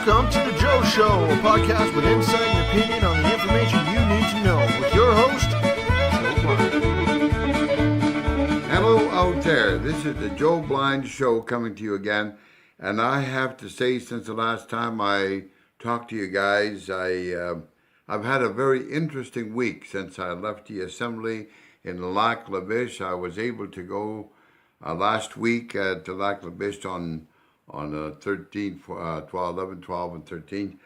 Welcome to The Joe Show, a podcast with insight and opinion on the information you need to know, with your host, Joe Blyan. Hello out there. This is The Joe Blyan Show coming to you again. And I have to say, since the last time I talked to you guys, I've had a very interesting week since I left the assembly in Lac La Biche. I was able to go last week to Lac La Biche on 13th, 11, 12, and 13th.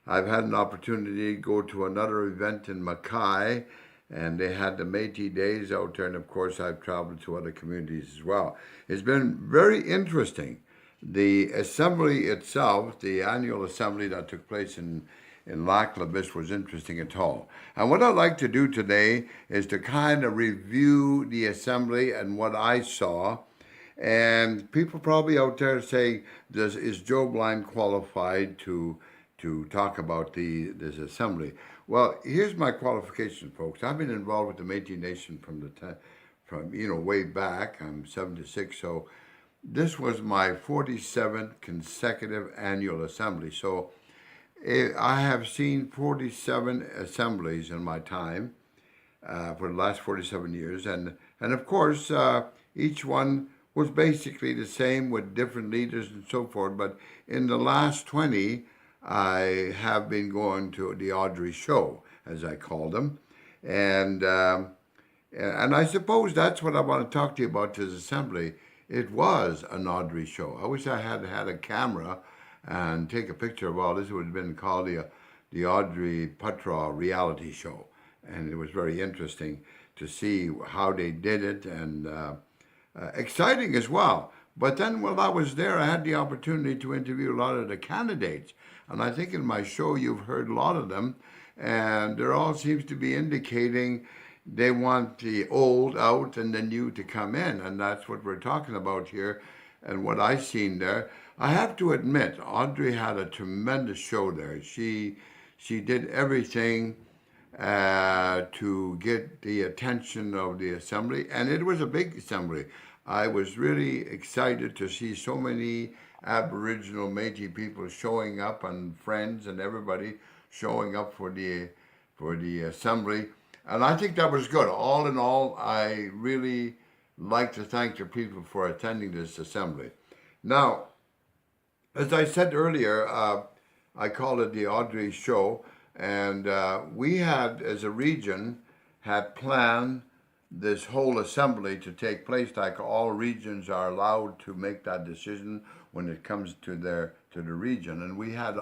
I've had an opportunity to go to another event in Mackay, and they had the Métis Days out there, and of course I've traveled to other communities as well. It's been very interesting. The assembly itself, the annual assembly that took place in Lac La Biche, was interesting at all. And what I'd like to do today is to kind of review the assembly and what I saw. And people probably out there say, is Joe Blyan qualified to talk about this assembly? Well, here's my qualification, folks. I've been involved with the Métis Nation from way back. I'm 76, so this was my 47th consecutive annual assembly. So I have seen 47 assemblies in my time for the last 47 years, and of course each one was basically the same with different leaders and so forth. But in the last 20, I have been going to the Audrey Show, as I call them. And I suppose that's what I want to talk to you about this assembly. It was an Audrey Show. I wish I had had a camera and take a picture of all this. It would have been called the Audrey Patra reality show. And it was very interesting to see how they did it, and exciting as well. But then while I was there, I had the opportunity to interview a lot of the candidates. And I think in my show, you've heard a lot of them. And there all seems to be indicating they want the old out and the new to come in. And that's what we're talking about here and what I've seen there. I have to admit, Audrey had a tremendous show there. She did everything to get the attention of the assembly, and it was a big assembly. I was really excited to see so many Aboriginal Métis people showing up, and friends and everybody showing up for the assembly, and I think that was good. All in all, I really like to thank the people for attending this assembly. Now, as I said earlier, I call it the Audrey Show. And we had, as a region, had planned this whole assembly to take place. Like all regions are allowed to make that decision when it comes to the region. And we had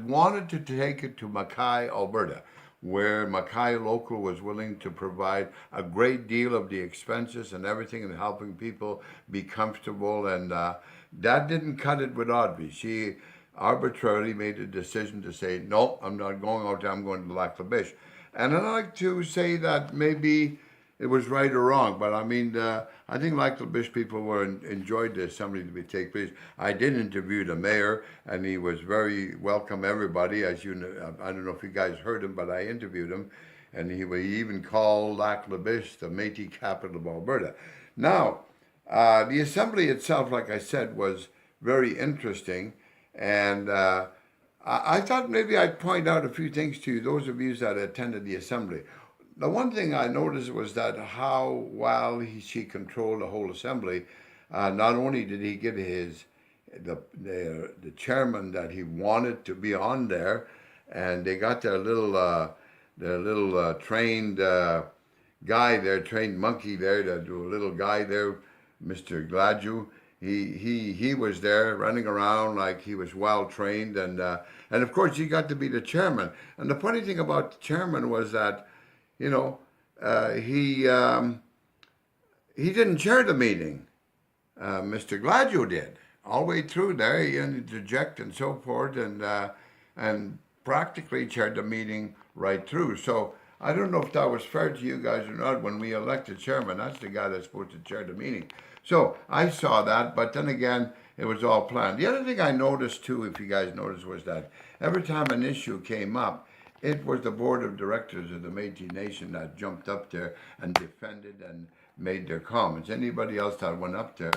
wanted to take it to Mackay, Alberta, where Mackay Local was willing to provide a great deal of the expenses and everything, and helping people be comfortable. And that didn't cut it with Audrey. She arbitrarily made a decision to say, no, I'm not going out there, I'm going to Lac La Biche. And I'd like to say that maybe it was right or wrong, but I mean, I think Lac La Biche people enjoyed the assembly to take place. I did interview the mayor, and he was very welcome, everybody. As you know, I don't know if you guys heard him, but I interviewed him, and he even called Lac La Biche the Métis capital of Alberta. Now, the assembly itself, like I said, was very interesting. And I thought maybe I'd point out a few things to you, those of you that attended the assembly. The one thing I noticed was that how well she controlled the whole assembly. Not only did he give the chairman that he wanted to be on there, and they got their little trained guy there, trained monkey there, the little guy there, Mr. Gladue. He was there running around like he was well trained, and of course he got to be the chairman. And the funny thing about the chairman was that, he didn't chair the meeting. Mr. Gladue did all the way through there. He interjected and so forth, and practically chaired the meeting right through. So I don't know if that was fair to you guys or not. When we elect a chairman, that's the guy that's supposed to chair the meeting. So I saw that, but then again, it was all planned. The other thing I noticed too, if you guys noticed, was that every time an issue came up, it was the board of directors of the Métis Nation that jumped up there and defended and made their comments. Anybody else that went up there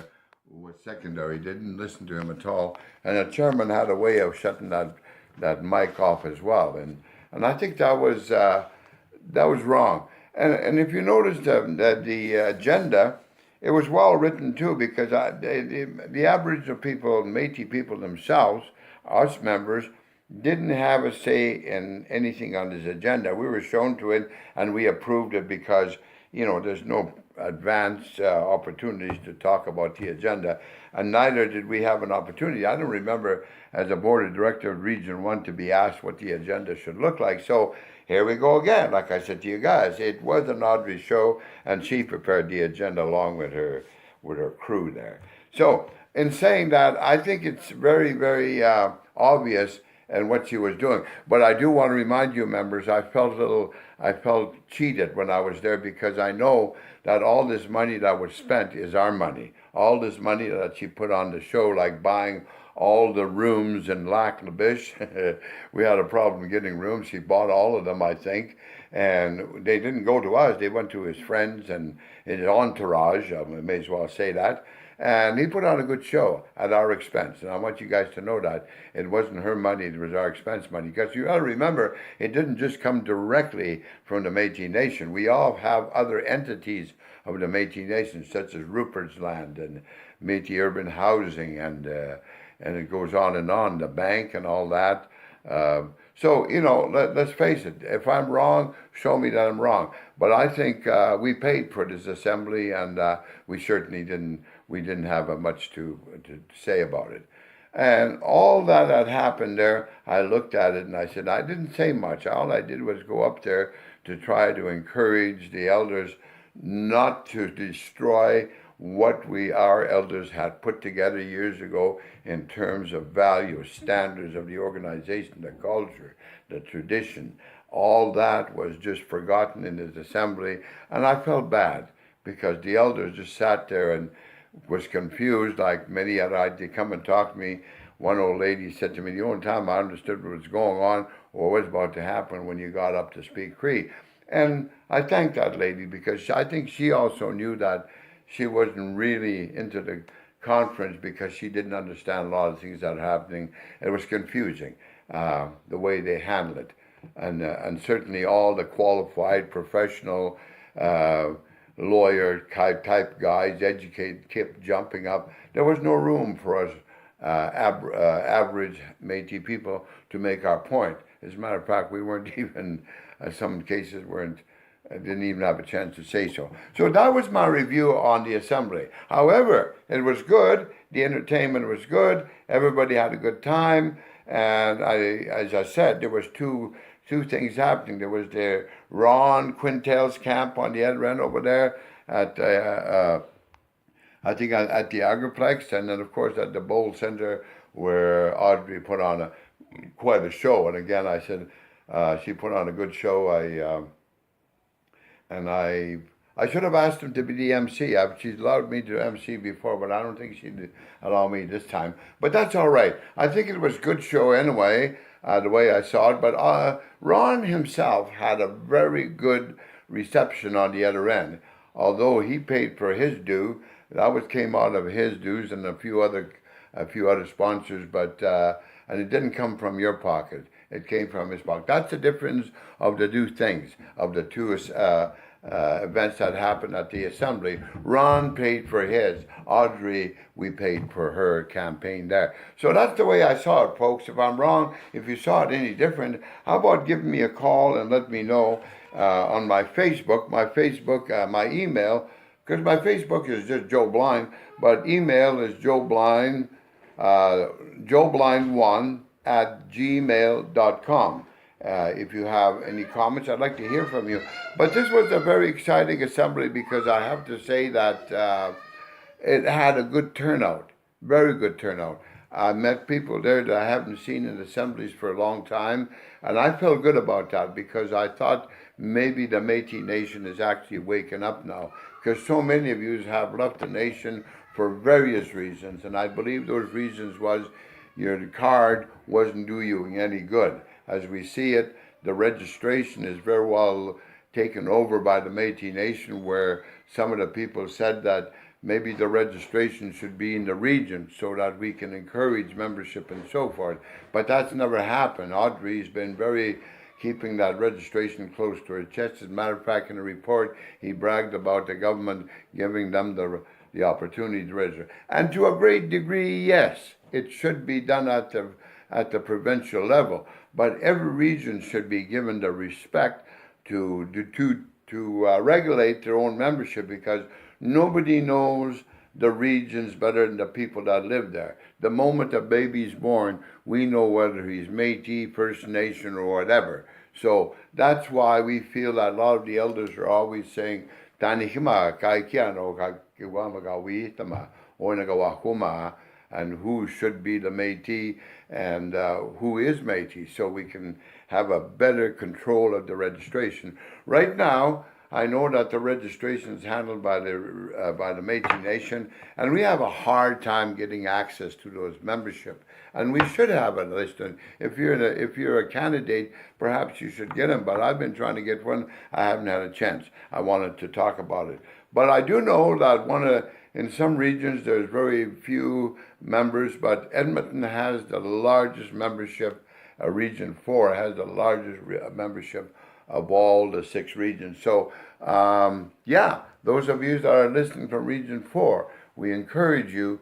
was secondary, didn't listen to him at all. And the chairman had a way of shutting that mic off as well. And I think that was wrong. And if you notice the agenda, it was well written too, because the Aboriginal people, Métis people themselves, us members, didn't have a say in anything on this agenda. We were shown to it, and we approved it because, there's no advance opportunities to talk about the agenda, and neither did we have an opportunity. I don't remember, as a board of director of Region 1, to be asked what the agenda should look like. So here we go again. Like I said to you guys, it was an Audrey show, and she prepared the agenda along with her crew there. So in saying that, I think it's very, very obvious and what she was doing. But I do want to remind you, members, I felt cheated when I was there, because I know that all this money that was spent is our money. All this money that she put on the show, like buying all the rooms in Lac La Biche. We had a problem getting rooms. She bought all of them, I think. And they didn't go to us. They went to his friends and his entourage. I may as well say that. And he put on a good show at our expense. And I want you guys to know that it wasn't her money, it was our expense money. Because you got to remember, it didn't just come directly from the Métis Nation. We all have other entities of the Métis Nation, such as Rupert's Land and Métis Urban Housing, and it goes on, the bank and all that. So, let's face it, if I'm wrong, show me that I'm wrong. But I think we paid for this assembly, and we certainly didn't have much to say about it. And all that had happened there, I looked at it and I said, I didn't say much. All I did was go up there to try to encourage the elders not to destroy what our elders had put together years ago in terms of values, standards of the organization, the culture, the tradition. All that was just forgotten in this assembly, and I felt bad, because the elders just sat there and was confused, like many had. They come and talk to me. One old lady said to me, the only time I understood what was going on or what was about to happen when you got up to speak Cree. And I thank that lady, because I think she also knew that she wasn't really into the conference, because she didn't understand a lot of things that are happening. It was confusing, the way they handled it. And certainly all the qualified, professional, lawyer type guys, educated, kept jumping up. There was no room for us average Métis people to make our point. As a matter of fact, we weren't even, some cases didn't even have a chance to say so. So that was my review on the assembly. However, it was good. The entertainment was good. Everybody had a good time. And as I said, there was two things happening. There was the Ron Quintel's camp on the other end over there at I think at the Agriplex, and then of course at the Bowl Center, where Audrey put on quite a show. And again, I said she put on a good show. I should have asked him to be the MC. She's allowed me to MC before, but I don't think she'd allow me this time. But that's all right. I think it was a good show anyway, the way I saw it. But Ron himself had a very good reception on the other end. Although he paid for his due, that came out of his dues and a few other sponsors, but and it didn't come from your pocket. It came from his pocket. That's the difference of the two things, of the two events that happened at the assembly. Ron paid for his. Audrey, we paid for her campaign there. So that's the way I saw it, folks. If I'm wrong, if you saw it any different, how about giving me a call and let me know on my Facebook, my email, because my Facebook is just Joe Blyan, but email is Joe Blyan, joeblyan1@gmail.com. If you have any comments, I'd like to hear from you. But this was a very exciting assembly, because I have to say that it had a good turnout, very good turnout. I met people there that I haven't seen in assemblies for a long time, and I felt good about that, because I thought maybe the Métis Nation is actually waking up now, because so many of you have left the nation for various reasons, and I believe those reasons was your card wasn't doing you any good. As we see it, the registration is very well taken over by the Métis Nation, where some of the people said that maybe the registration should be in the region so that we can encourage membership and so forth. But that's never happened. Audrey's been very keeping that registration close to her chest. As a matter of fact, in the report, he bragged about the government giving them the opportunity to register. And to a great degree, yes, it should be done at the provincial level. But every region should be given the respect to regulate their own membership, because nobody knows the regions better than the people that live there. The moment a baby's born, we know whether he's Métis, First Nation, or whatever. So that's why we feel that a lot of the elders are always saying, and who should be the Métis and who is Métis, so we can have a better control of the registration. Right now, I know that the registration is handled by the Métis Nation, and we have a hard time getting access to those membership. And we should have a list. And if you're a candidate, perhaps you should get them. But I've been trying to get one. I haven't had a chance. I wanted to talk about it. But I do know that in some regions there's very few members, but Edmonton has the largest membership. Region 4 has the largest membership of all the 6 regions. So, those of you that are listening from Region 4, we encourage you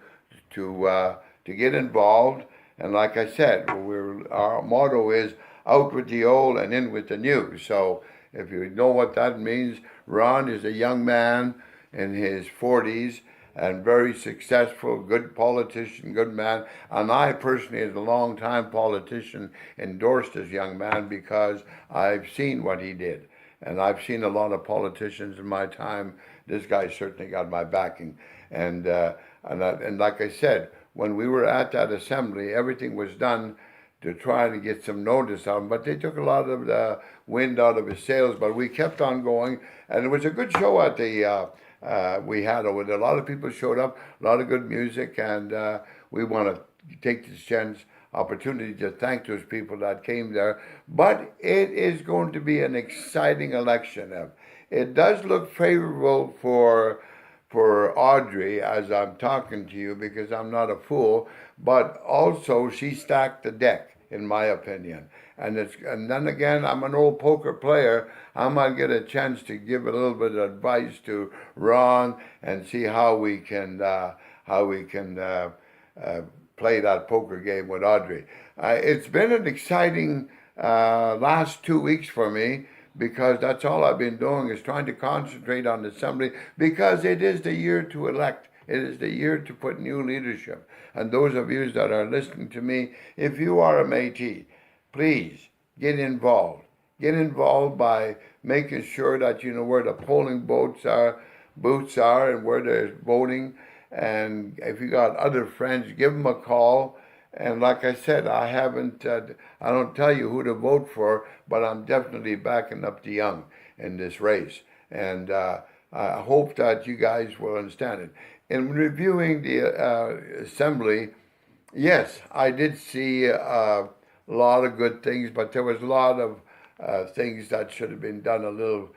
to get involved. And like I said, our motto is out with the old and in with the new. So if you know what that means, Ron is a young man in his 40s and very successful, good politician, good man. And I personally, as a long-time politician, endorsed this young man because I've seen what he did. And I've seen a lot of politicians in my time. This guy certainly got my backing. And like I said, when we were at that assembly, everything was done to try to get some notice of him, but they took a lot of the wind out of his sails. But we kept on going, and it was a good show at the we had over there. A lot of people showed up, a lot of good music, and we want to take this opportunity to thank those people that came there. But it is going to be an exciting election. It does look favorable for Audrey as I'm talking to you, because I'm not a fool, but also she stacked the deck, in my opinion. And then again, I'm an old poker player. I might get a chance to give a little bit of advice to Ron and see how we can play that poker game with Audrey. It's been an exciting last 2 weeks for me, because that's all I've been doing, is trying to concentrate on the assembly, because it is the year to elect. It is the year to put new leadership. And those of you that are listening to me, if you are a Métis, please get involved. Get involved by making sure that you know where the polling booths are, and where there's voting. And if you got other friends, give them a call. And like I said, I don't tell you who to vote for, but I'm definitely backing up the young in this race. And I hope that you guys will understand it. In reviewing the assembly, yes, I did see a lot of good things, but there was a lot of things that should have been done a little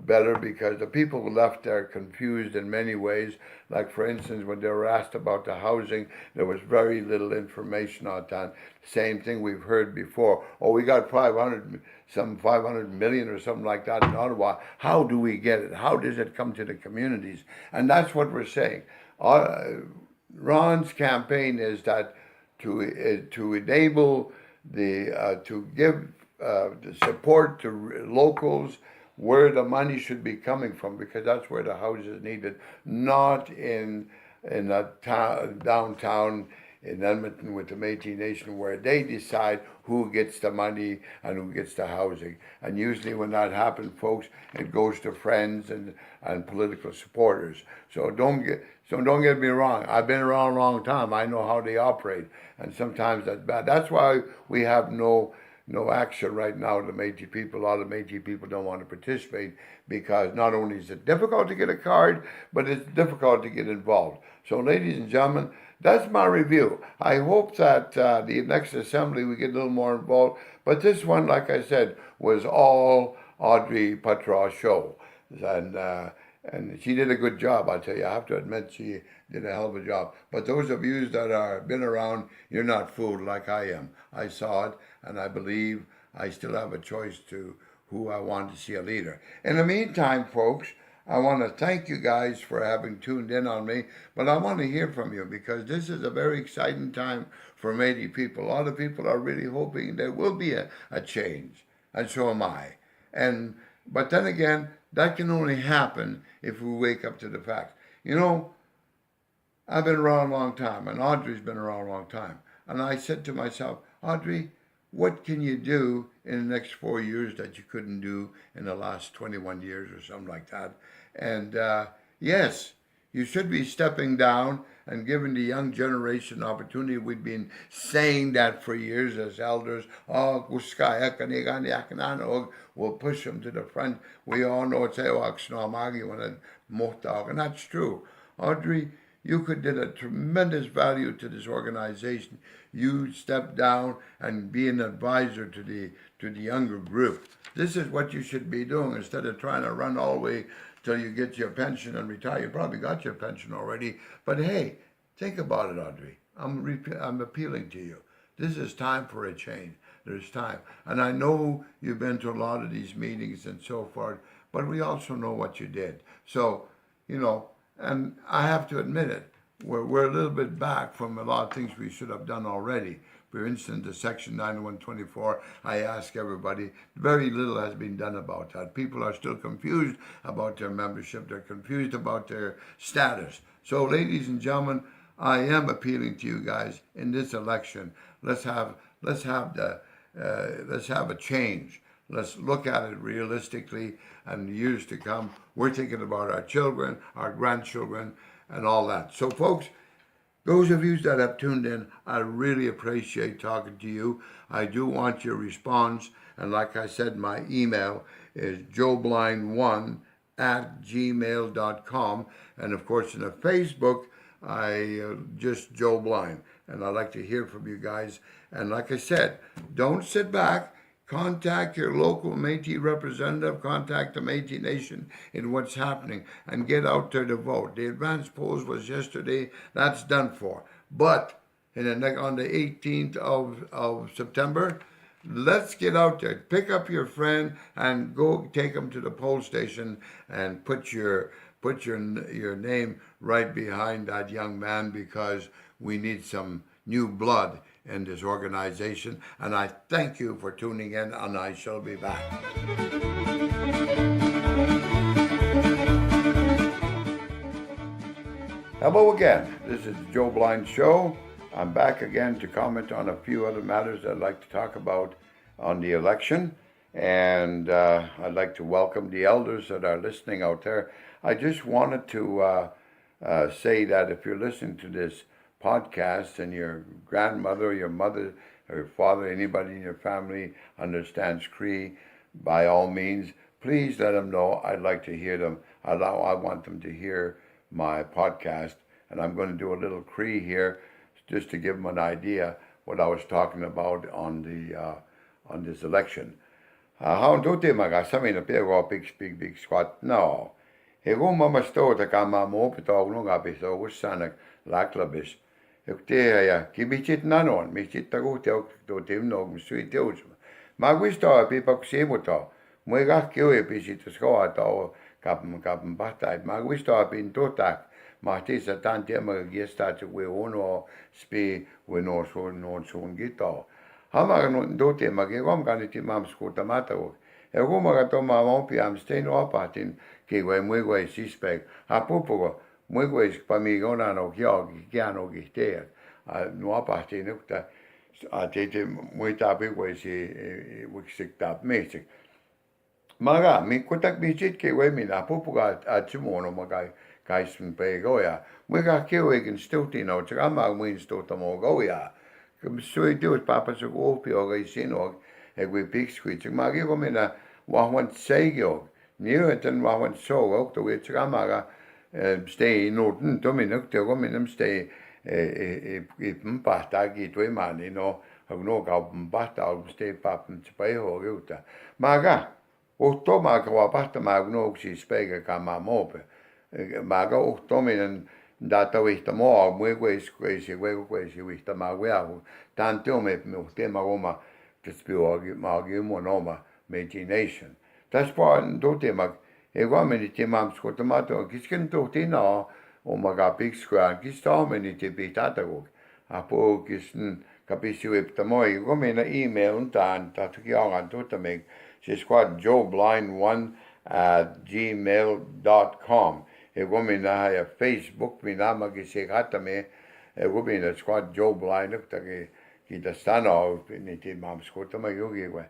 better, because the people who left there confused in many ways. Like, for instance, when they were asked about the housing, there was very little information on that. Same thing we've heard before. Oh, we got 500 million or something like that in Ottawa. How do we get it? How does it come to the communities? And that's what we're saying. Ron's campaign is that to enable to give the support to locals, where the money should be coming from, because that's where the house is needed, not in a downtown in Edmonton with the Métis Nation, where they decide who gets the money and who gets the housing. And usually when that happens, folks, it goes to friends and political supporters. So don't get me wrong. I've been around a long time. I know how they operate, and sometimes that's bad. That's why we have no action right now. The Métis people, a lot of Métis people don't want to participate, because not only is it difficult to get a card, but it's difficult to get involved. So, ladies and gentlemen, that's my review. I hope that the next assembly we get a little more involved. But this one, like I said, was all Audrey Patras' show. And And she did a good job, I'll tell you. I have to admit she did a hell of a job. But those of you that are been around, you're not fooled like I am. I saw it, and I believe I still have a choice to who I want to see a leader. In the meantime, folks, I want to thank you guys for having tuned in on me, but I want to hear from you because this is a very exciting time for Métis people. A lot of people are really hoping there will be a change, and so am I. But then again, that can only happen if we wake up to the fact. You know, I've been around a long time, and Audrey's been around a long time. And I said to myself, Audrey, what can you do in the next 4 years that you couldn't do in the last 21 years or something like that? And yes, you should be stepping down and giving the young generation opportunity. We've been saying that for years as elders. Oh, we'll push them to the front. We all know it's and that's true. Audrey, you could did a tremendous value to this organization. You stepped down and be an advisor to the younger group. This is what you should be doing instead of trying to run all the way till you get your pension and retire. You probably got your pension already, but hey, think about it, Audrey. I'm appealing to you. This is time for a change. There's time, and I know you've been to a lot of these meetings and so forth, but we also know what you did. So, you know, and I have to admit it, we're a little bit back from a lot of things we should have done already. For instance, the Section 9124, I ask everybody, very little has been done about that. People are still confused about their membership. They're confused about their status. So, ladies and gentlemen, I am appealing to you guys in this election. Let's have a change. Let's look at it realistically, and in the years to come, we're thinking about our children, our grandchildren, and all that. So, folks, those of you that have tuned in, I really appreciate talking to you. I do want your response, and like I said, my email is joeblyan1@gmail.com, and of course, in the Facebook, I just Joe Blyan, and I'd like to hear from you guys. And like I said, don't sit back. Contact your local Métis representative, contact the Métis Nation in what's happening, and get out there to vote. The advance polls was yesterday. That's done for. But on the 18th of September, let's get out there. Pick up your friend and go take him to the poll station and put your name right behind that young man, because we need some new blood in this organization. And I thank you for tuning in, and I shall be back. Hello again. This is the Joe Blyan Show. I'm back again to comment on a few other matters I'd like to talk about on the election. And I'd like to welcome the elders that are listening out there. I just wanted to say that if you're listening to this podcast and your grandmother, your mother, or your father, anybody in your family understands Cree, by all means, please let them know. I'd like to hear them. I want them to hear my podcast, and I'm going to do a little Cree here just to give them an idea what I was talking about on this election. How do they magasami na pego big squat? No. He go mama sto ta kama mo pito no gabi so usanak laklabis. Ja kibitit nanon, mitit tagu to tim no sui teus. Ma gusto pipa ksimuto. Moi gakkiu pisit skoa to kapm batai. Ma gusto pin totak. Ma tisa tantia ma gesta tu we uno spi we no son gito. Hama no dote ma ge gom kaniti mam skuta mata. E goma to ma mo piam stein opatin ke we moi we sispek. A popo Muiguis pamigona no kiano gihtea. No apahti nukta. Tete muita biguisi wixiktap mesik. Maga, mi kutak michit ke we mina pupuga atsumono magai kaisen pegoya. Muiga kiwigin stutino, chama win stutamo goya. Sui do it papa so opio sinog, e we big squeech. Magi gomina wahwan segyo. New it and wahwan so ok to which ramaga. Stay in Norden, Dominuk, the woman stay a pastagi to a man, you know, of no goblin basta, stay pap and spay or Maga, O Tomaco, Pasta Magno, she spega kama mope. maga uhtominen data vihta moa mui kuisi vihta magia tanto me tema oma tspiuagi magi monoma Métis Nation. Tas vaan tutema ei vameni timam skotomato kisken tutina o maga pixkua kistameni tipitatago. Apo kisn kapisi wipta moi gomena email tan tatuki agan tutamig si squad joeblind1@gmail.com. E gomena haya Facebook minama gisikatame e gomena squad Joe Blind taki kita stano ni timam skotama yogi we.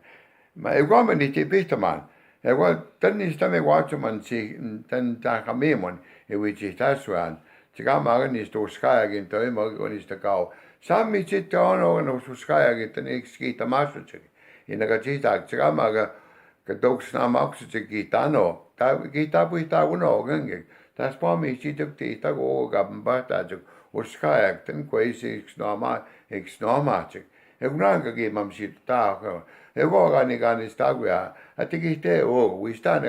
Ma e gomena tipitaman. E wa tanista me watchman si tan takamemon e wichi taswan. Tsika ni sto skaya to ni sto Sammi sitten on osunut kajakin, niin kiitä maksutsekin. Ja ne katsita, tsika maga katouksena maksutsekin tano. Kiitä puhtaa unohkenkin. Tässä pommi sitten tiitä kuukauden päätä, uskajak, ten kuisiks nomatsek. Ja kun aikakin mam sitten taakka. Ja kuukani stakuja, että kihtee uistaan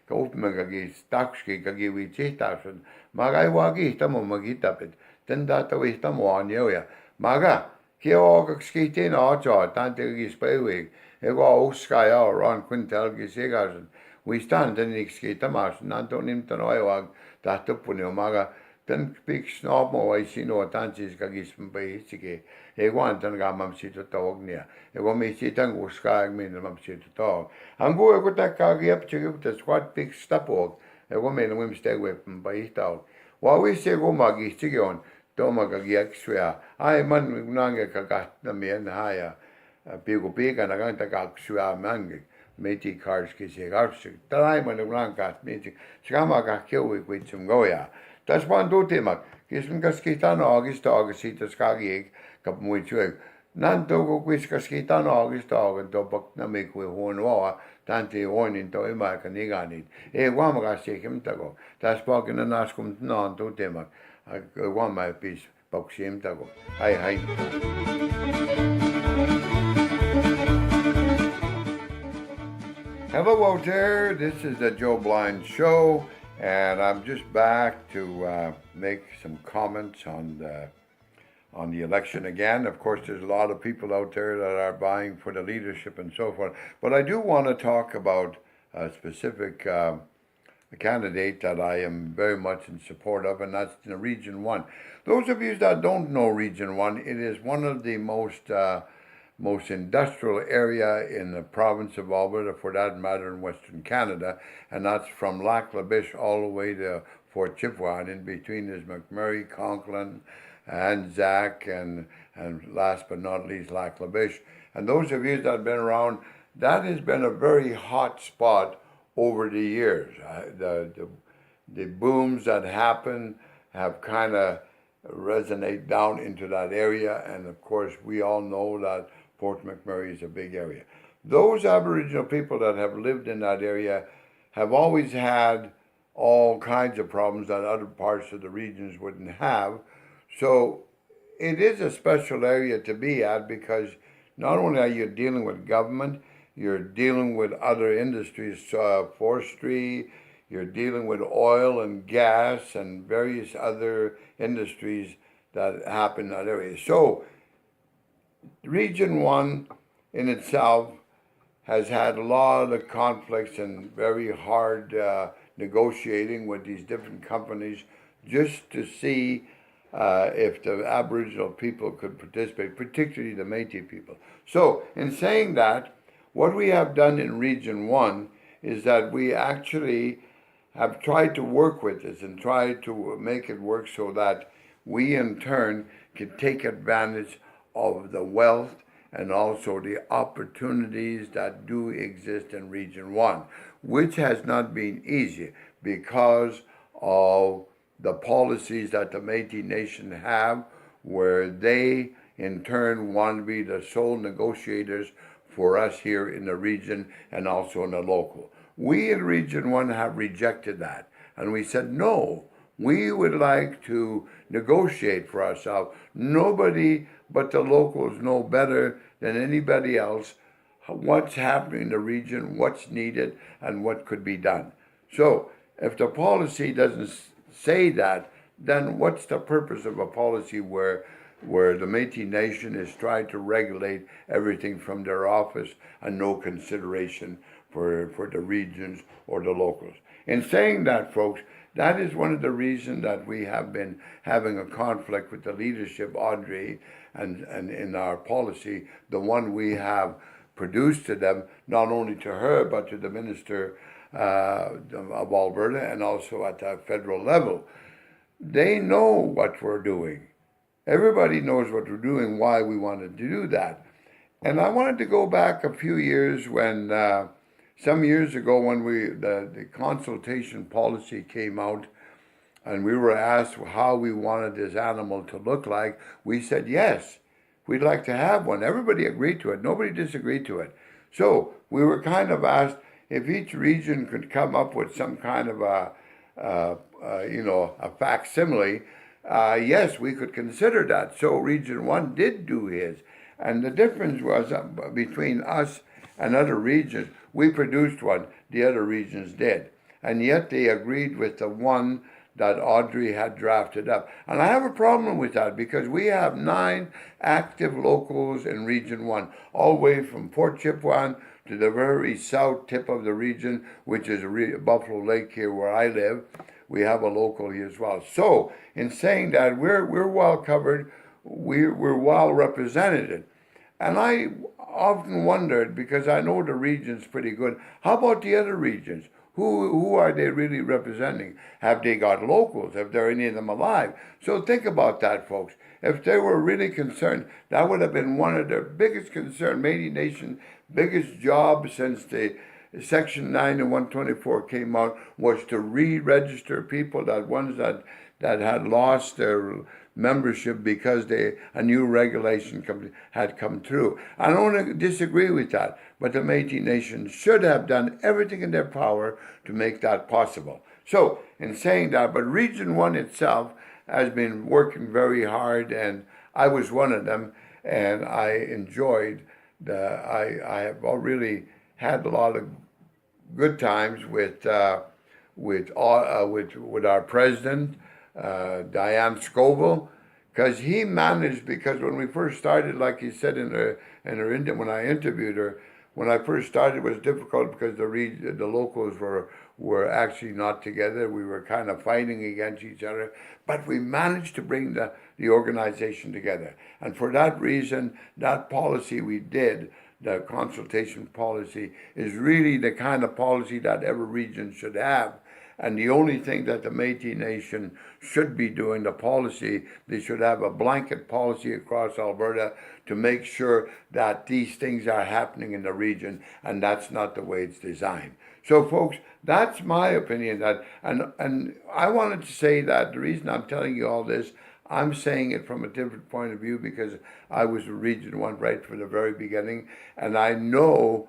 kaupmenkakin stakskin kakin viitsihtauksen. Mä kai vaan kiihtämumma kiitäpet. Den data vihta muan joja. Maga, kiokaksi kiitiin aatsaa, tantekin spevik. Ego uskaa ja ron kuntelkin sekaisen. Viistaan täniksi kiitämässä, nanto nimtan oivaa tahtopuni on maga. Tän piks naapmo vai sinua tantsiska kispen päihitsikin. Ego antan kaamam siitä toognia. Ego mihin tän uskaa minne mam siitä toog. Anku ego takkaa kieptsikin, että squat piks tapoog. Ego meillä muimista weppen päihtaog. Wawisi kummakin on tomaga giaksua. Ai man nange kakahna mien haya. Piku piikana kanta kaksua mangi. Meti karski se karski. Tällä man nangat meti. Skama kakkeui kuitsum goja. Tas vaan tutimak. Kism kaski tano agista siitä skagi kap muitsuek. Nanto kuiskaski tano agista agen topak namikui huonoa. Tanti huonin to imaika niganit. Ei huomakas sekimtako. Tas pakina naskum naan tutimak. Huomaa pis paksimtako. Hai. Hello out there, this is the Joe Blind Show, and I'm just back to make some comments on the election again. Of course, there's a lot of people out there that are vying for the leadership and so forth, but I do want to talk about a specific candidate that I am very much in support of, and that's in Region 1. Those of you that don't know Region 1, it is one of the most industrial area in the province of Alberta, for that matter, in Western Canada, and that's from Lac La Biche all the way to Fort Chippewa, and in between is McMurray, Conklin, and Zach, and last but not least, Lac La Biche. And those of you that have been around, that has been a very hot spot over the years. The booms that happen have kind of resonate down into that area, and of course, we all know that Fort McMurray is a big area. Those Aboriginal people that have lived in that area have always had all kinds of problems that other parts of the regions wouldn't have. So it is a special area to be at, because not only are you dealing with government, you're dealing with other industries, forestry, you're dealing with oil and gas and various other industries that happen in that area. So Region 1 in itself has had a lot of conflicts and very hard negotiating with these different companies just to see if the Aboriginal people could participate, particularly the Métis people. So in saying that, what we have done in Region 1 is that we actually have tried to work with this and try to make it work so that we in turn can take advantage of the wealth and also the opportunities that do exist in Region 1, which has not been easy because of the policies that the Métis Nation have, where they in turn want to be the sole negotiators for us here in the region and also in the local. We in Region 1 have rejected that, and we said, no, we would like to negotiate for ourselves. Nobody but the locals know better than anybody else what's happening in the region, what's needed, and what could be done. So If the policy doesn't say that, then what's the purpose of a policy where the Métis Nation is trying to regulate everything from their office and no consideration for the regions or the locals? In saying that, folks, that is one of the reasons that we have been having a conflict with the leadership, Audrey, and in our policy, the one we have produced to them, not only to her, but to the Minister of Alberta and also at the federal level. They know what we're doing. Everybody knows what we're doing, why we wanted to do that. And I wanted to go back a few years when, some years ago, when the consultation policy came out and we were asked how we wanted this animal to look like. We said, yes, we'd like to have one. Everybody agreed to it. Nobody disagreed to it. So we were kind of asked if each region could come up with some kind of a facsimile. Yes, we could consider that. So Region 1 did do his. And the difference was between us and other regions, we produced one, the other regions did. And yet they agreed with the one that Audrey had drafted up. And I have a problem with that because we have 9 active locals in Region 1, all the way from Fort Chipewyan to the very south tip of the region, which is Buffalo Lake here where I live. We have a local here as well. So in saying that, we're well covered, we're well represented. And I often wondered, because I know the region's pretty good, how about the other regions? Who are they really representing? Have they got locals? Have there any of them alive? So think about that, folks. If they were really concerned, that would have been one of their biggest concerns. Métis Nation biggest job since the Section 9 and 124 came out was to re-register people, ones that had lost their membership because a new regulation had come through. I don't disagree with that, but the Métis Nation should have done everything in their power to make that possible. So, in saying that, but Region 1 itself has been working very hard, and I was one of them, and I enjoyed I have really had a lot of good times with our president, Diane Scoville, because he managed. Because when we first started, like he said when I interviewed her, when I first started, it was difficult because the locals were actually not together. We were kind of fighting against each other, but we managed to bring the organization together. And for that reason, that policy we did, the consultation policy, is really the kind of policy that every region should have. And the only thing that the Métis Nation should be doing, the policy, they should have a blanket policy across Alberta to make sure that these things are happening in the region, and that's not the way it's designed. So, folks, that's my opinion. And I wanted to say that the reason I'm telling you all this, I'm saying it from a different point of view because I was with Region 1 right from the very beginning, and I know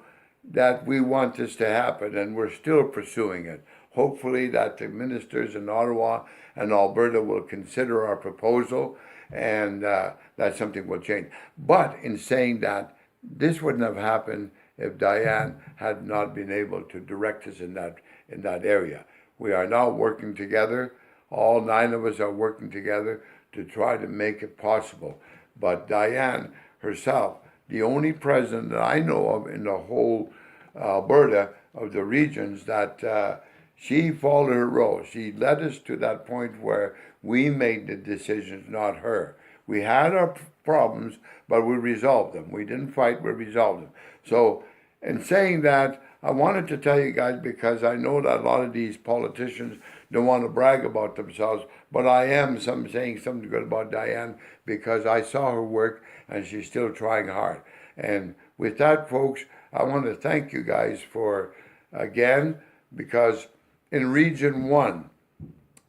that we want this to happen, and we're still pursuing it. Hopefully that the ministers in Ottawa and Alberta will consider our proposal, and that something will change. But in saying that, this wouldn't have happened if Diane had not been able to direct us in that area. We are now working together. All 9 of us are working together to try to make it possible. But Diane herself, the only president that I know of in the whole Alberta of the regions that she followed her role. She led us to that point where we made the decisions, not her. We had our problems, but we resolved them. We didn't fight, we resolved them. So in saying that, I wanted to tell you guys, because I know that a lot of these politicians don't want to brag about themselves, but I am saying something good about Diane because I saw her work and she's still trying hard. And with that, folks, I want to thank you guys for, again, because in Region 1,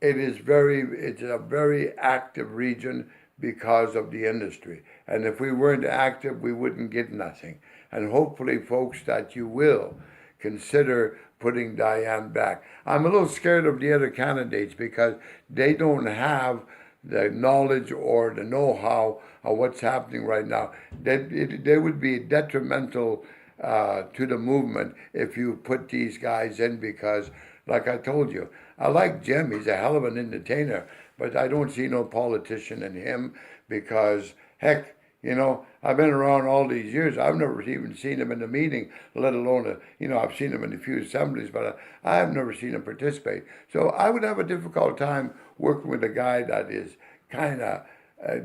it's a very active region because of the industry. And if we weren't active, we wouldn't get nothing. And hopefully, folks, that you will consider putting Diane back. I'm a little scared of the other candidates because they don't have the knowledge or the know-how of what's happening right now. They would be detrimental to the movement if you put these guys in because, like I told you, I like Jim. He's a hell of an entertainer, but I don't see no politician in him because, heck, I've been around all these years. I've never even seen him in a meeting, let alone I've seen him in a few assemblies, but I've never seen him participate. So I would have a difficult time working with a guy that is kind of,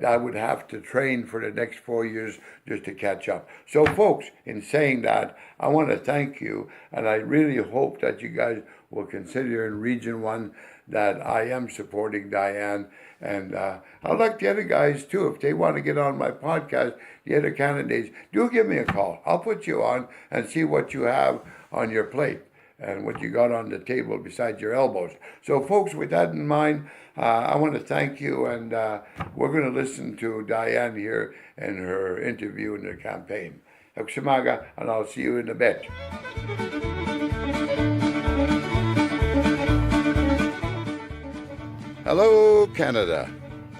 I would have to train for the next 4 years just to catch up. So, folks, in saying that, I want to thank you, and I really hope that you guys will consider in Region 1 that I am supporting Diane. And I'd like the other guys, too, if they want to get on my podcast, the other candidates, do give me a call. I'll put you on and see what you have on your plate and what you got on the table beside your elbows. So, folks, with that in mind, I want to thank you, and we're going to listen to Diane here in her interview in her campaign. Huxamaga, and I'll see you in a bit. Hello, Canada.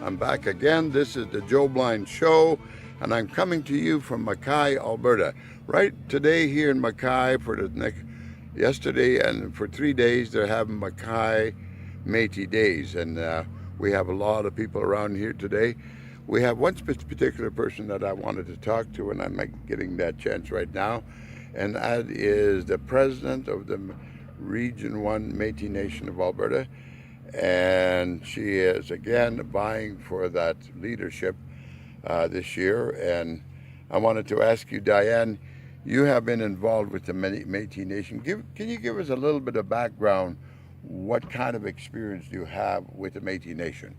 I'm back again. This is the Joe Blyan Show, and I'm coming to you from Mackay, Alberta. Right today here in Mackay yesterday and for 3 days they're having Mackay Métis Days, and we have a lot of people around here today. We have one particular person that I wanted to talk to, and I'm getting that chance right now, and that is the president of the Region 1 Métis Nation of Alberta, and she is again vying for that leadership this year. And I wanted to ask you, Diane, you have been involved with the Métis Nation. Can you give us a little bit of background? What kind of experience do you have with the Métis Nation?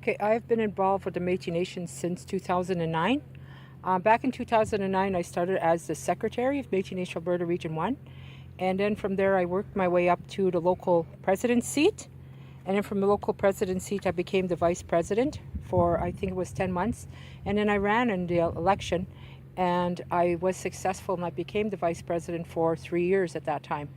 Okay, I've been involved with the Métis Nation since 2009. Back in 2009, I started as the secretary of Métis Nation Alberta Region 1. And then from there, I worked my way up to the local president's seat. And then from the local president's seat, I became the vice president for, I think it was 10 months. And then I ran in the election, and I was successful, and I became the vice president for 3 years at that time.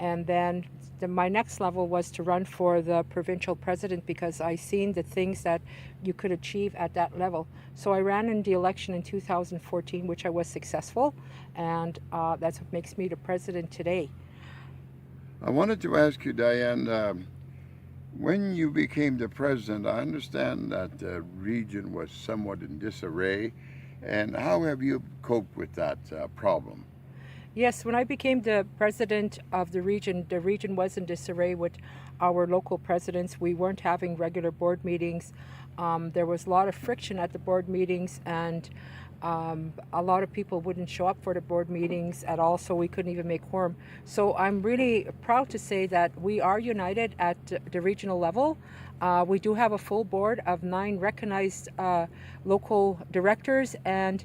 And then my next level was to run for the provincial president, because I seen the things that you could achieve at that level. So I ran in the election in 2014, which I was successful, and that's what makes me the president today. I wanted to ask you, Diane, when you became the president, I understand that the region was somewhat in disarray, and how have you coped with that problem? Yes, when I became the president of the region was in disarray with our local presidents. We weren't having regular board meetings. There was a lot of friction at the board meetings, and a lot of people wouldn't show up for the board meetings at all, so we couldn't even make quorum. So I'm really proud to say that we are united at the regional level. We do have a full board of 9 recognized local directors, and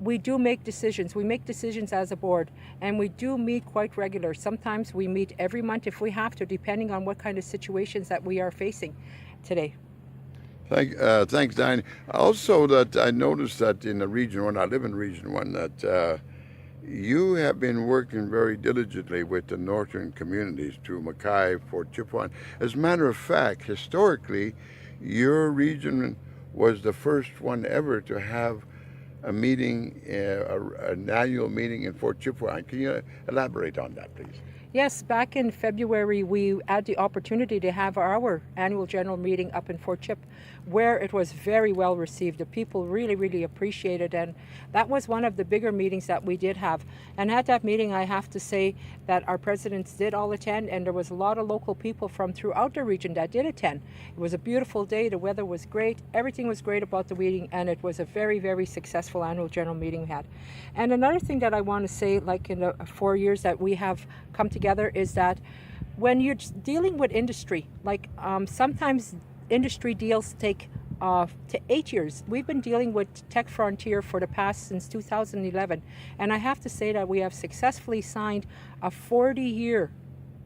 we do make decisions. We make decisions as a board, and we do meet quite regular. Sometimes we meet every month if we have to, depending on what kind of situations that we are facing today. Thanks, Diane. Also, that I noticed that in the Region 1, I live in Region 1, that you have been working very diligently with the northern communities through Mackay, Fort Chipewyan. As a matter of fact, historically, your region was the first one ever to have a meeting, an annual meeting in Fort Chipewyan. Can you elaborate on that, please? Yes, back in February, we had the opportunity to have our annual general meeting up in Fort Chip, where it was very well received. The people really, really appreciated it, and that was one of the bigger meetings that we did have. And at that meeting, I have to say that our presidents did all attend, and there was a lot of local people from throughout the region that did attend. It was a beautiful day, the weather was great, everything was great about the meeting, and it was a very, very successful annual general meeting we had. And another thing that I want to say, like in the 4 years that we have come together, is that when you're dealing with industry, like sometimes industry deals take to 8 years. We've been dealing with Tech Frontier for the past since 2011, and I have to say that we have successfully signed a 40-year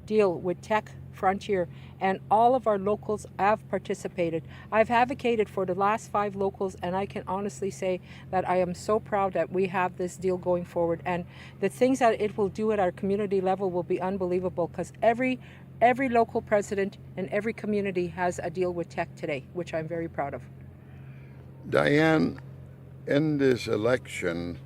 deal with Tech Frontier, and all of our locals have participated. I've advocated for the last 5 locals, and I can honestly say that I am so proud that we have this deal going forward, and the things that it will do at our community level will be unbelievable, because every local president in every community has a deal with Tech today, which I'm very proud of. Diane, in this election,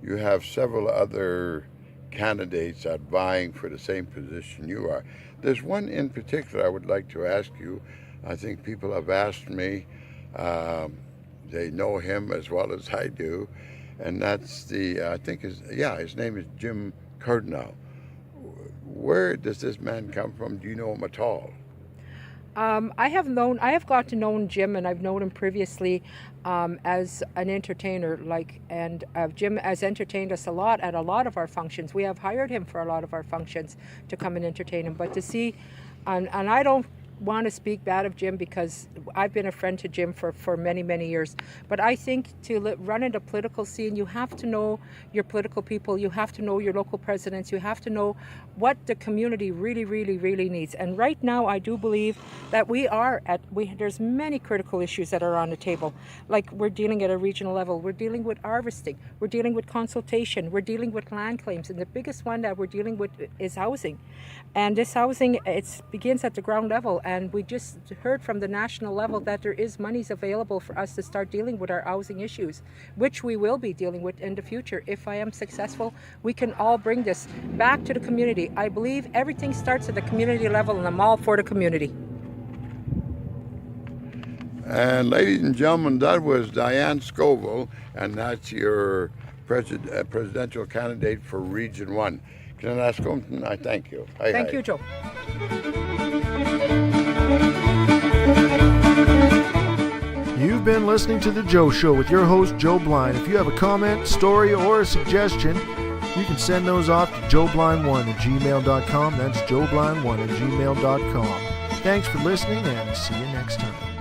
you have several other candidates that are vying for the same position you are. There's one in particular I would like to ask you. I think people have asked me. They know him as well as I do, and that's his name is Jim Cardinal. Where does this man come from? Do you know him at all? I have got to know Jim, and I've known him previously as an entertainer. Jim has entertained us a lot at a lot of our functions. We have hired him for a lot of our functions to come and entertain him. But to see, and I don't want to speak bad of Jim because I've been a friend to Jim for many, many years. But I think to run into political scene, you have to know your political people, you have to know your local presidents, you have to know what the community really, really, really needs. And right now, I do believe that there's many critical issues that are on the table. Like we're dealing at a regional level, we're dealing with harvesting, we're dealing with consultation, we're dealing with land claims, and the biggest one that we're dealing with is housing. And this housing, it begins at the ground level. And we just heard from the national level that there is monies available for us to start dealing with our housing issues, which we will be dealing with in the future. If I am successful, we can all bring this back to the community. I believe everything starts at the community level, and I'm all for the community. And ladies and gentlemen, that was Diane Scoville, and that's your presidential candidate for Region 1. Can I ask him? I thank you. Thank you, Joe. You've been listening to The Joe Show with your host, Joe Blyan. If you have a comment, story, or a suggestion, you can send those off to joeblyan1@gmail.com. That's joeblyan1@gmail.com. Thanks for listening, and see you next time.